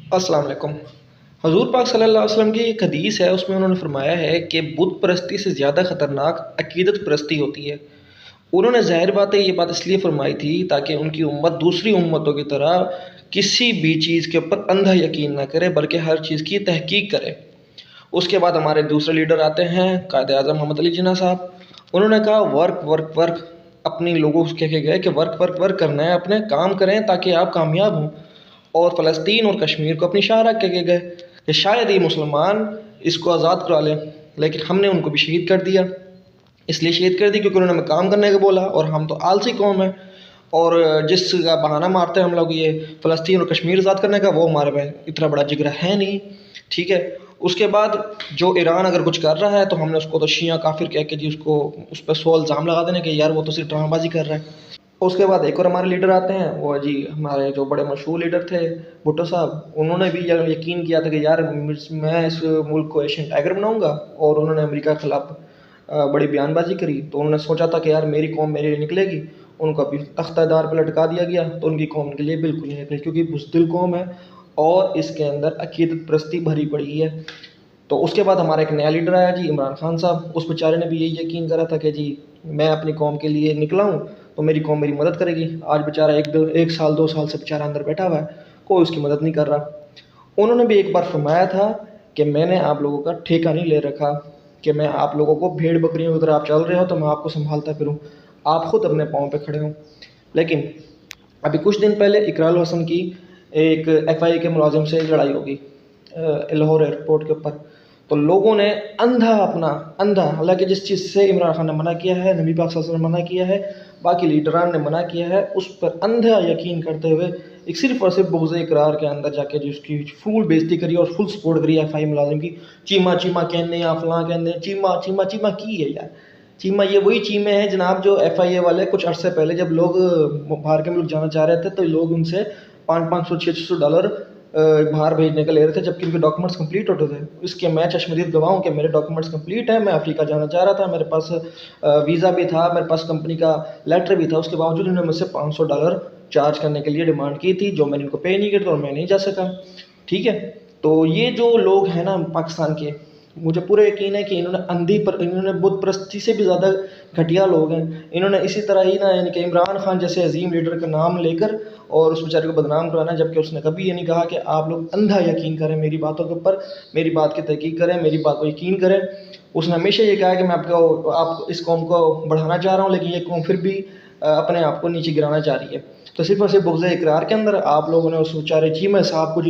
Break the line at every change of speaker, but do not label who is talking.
अस्सलाम वालेकुम। हज़ूर पाक सल्लल्लाहु अलैहि वसल्लम की एक हदीस है, उसमें उन्होंने फरमाया है कि बुत परस्ती से ज़्यादा ख़तरनाक अक़ीदत परस्ती होती है। उन्होंने ज़ाहिर बात है ये बात इसलिए फरमाई थी ताकि उनकी उम्मत दूसरी उम्मतों की तरह किसी भी चीज़ के ऊपर अंधा यकीन ना करे बल्कि हर चीज़ की तहकीक करे। उसके बाद हमारे दूसरे लीडर आते हैं कायद-ए-आज़म मोहम्मद अली जिन्ना साहब। उन्होंने कहा वर्क, वर्क, वर्क। अपनी लोगों को कह के गए कि वर्क, वर्क, वर्क करना है, अपने काम करें ताकि आप कामयाब हों। और फ़लस्तीन और कश्मीर को अपनी शाह रख के गए कि शायद ये मुसलमान इसको आज़ाद करा लें, लेकिन हमने उनको भी शहीद कर दिया। इसलिए शहीद कर दी क्योंकि उन्होंने हमें काम करने को बोला और हम तो आलसी कौम है। और जिसका बहाना मारते हैं हम लोग ये फ़लस्तीन और कश्मीर आज़ाद करने का, वो हमारे में इतना बड़ा जिगरा है नहीं। ठीक है। उसके बाद जो ईरान अगर कुछ कर रहा है तो हमने उसको तो शिया काफ़िर कह के जी उसको उस पर सो इल्ज़ाम लगा देने कि यार वो तो सिर्फ ड्रामाबाजी कर रहा है। उसके बाद एक और हमारे लीडर आते हैं, वो जी हमारे जो बड़े मशहूर लीडर थे भुट्टो साहब। उन्होंने भी यकीन किया था कि यार मैं इस मुल्क को एशियन टाइगर बनाऊंगा, और उन्होंने अमेरिका के खिलाफ बड़ी बयानबाजी करी। तो उन्होंने सोचा था कि यार मेरी कौम मेरे लिए निकलेगी। उनको अभी तख्तादार पर लटका दिया गया, तो उनकी कौम के लिए बिल्कुल नहीं निकली क्योंकि बुज़दिल कौम है और इसके अंदर अकीदत परस्ती भरी पड़ी है। तो उसके बाद हमारा एक नया लीडर आया जी, इमरान खान साहब। उस बेचारे ने भी यही यकीन करा था कि जी मैं अपनी कौम के लिए निकला हूँ तो मेरी कौम मेरी मदद करेगी। आज बेचारा एक साल 2 साल से बेचारा अंदर बैठा हुआ है, कोई उसकी मदद नहीं कर रहा। उन्होंने भी एक बार फरमाया था कि मैंने आप लोगों का ठेका नहीं ले रखा, कि मैं आप लोगों को भेड़ बकरियों की तरह आप चल रहे हो तो मैं आपको संभालता फिरूँ, आप खुद अपने पाँव पे खड़े हों। लेकिन अभी कुछ दिन पहले इकराल हसन की एक एफआई के मुलाजिम से लड़ाई होगी लाहौर एयरपोर्ट के ऊपर। तो लोगों ने अंधा अपना अंधा, हालांकि जिस चीज़ से इमरान खान ने मना किया है, नबी पाक सल्लल्लाहु अलैहि वसल्लम ने मना किया है, बाकी लीडरान ने मना किया है, उस पर अंधा यकीन करते हुए एक सिर्फ और सिर्फ बुग़्ज़ इकरार के अंदर जाके जो उसकी फुल बेइज्जती करी और फुल सपोर्ट करी एफआई मुलाजिम की। चीमा चीमा कहने या फलां कहने, चीमा चीमा चीमा की है यार। चीमा ये वही चीमे हैं जनाब जो एफआईए वाले कुछ अरसे पहले जब लोग बाहर के मुल्क जाना चाह रहे थे तो लोग उनसे 500-600 डॉलर बाहर भेजने का ले रहे थे, जबकि उनके डॉक्यूमेंट्स कंप्लीट होते थे। इसके मैं चश्मदीद गवाह हूँ कि मेरे डॉक्यूमेंट्स कंप्लीट हैं, मैं अफ्रीका जाना चाह रहा था, मेरे पास वीज़ा भी था, मेरे पास कंपनी का लेटर भी था। उसके बावजूद उन्होंने मुझसे $500 चार्ज करने के लिए डिमांड की थी, जो मैंने उनको पे नहीं किया, तो मैं नहीं जा सका। ठीक है। तो ये जो लोग हैं ना पाकिस्तान के, मुझे पूरा यकीन है कि इन्होंने बुत परस्ती से भी ज़्यादा घटिया लोग हैं। इन्होंने इसी तरह ही ना, यानी कि इमरान खान जैसे अजीम लीडर का नाम लेकर और उस बेचारे को बदनाम करवाना, जबकि उसने कभी ये नहीं कहा कि आप लोग अंधा यकीन करें मेरी बातों के ऊपर, मेरी बात की तहकीक करें, मेरी बात को यकीन करें। उसने हमेशा ये कहा कि मैं आप इस कौम को बढ़ाना चाह रहा हूँ, लेकिन ये कौम फिर भी अपने आप को नीचे गिराना चाह रही है। तो सिर्फ और सिर्फ बुग़्ज़ इक़रार के अंदर आप लोगों ने उस बेचारे चीमा साहब को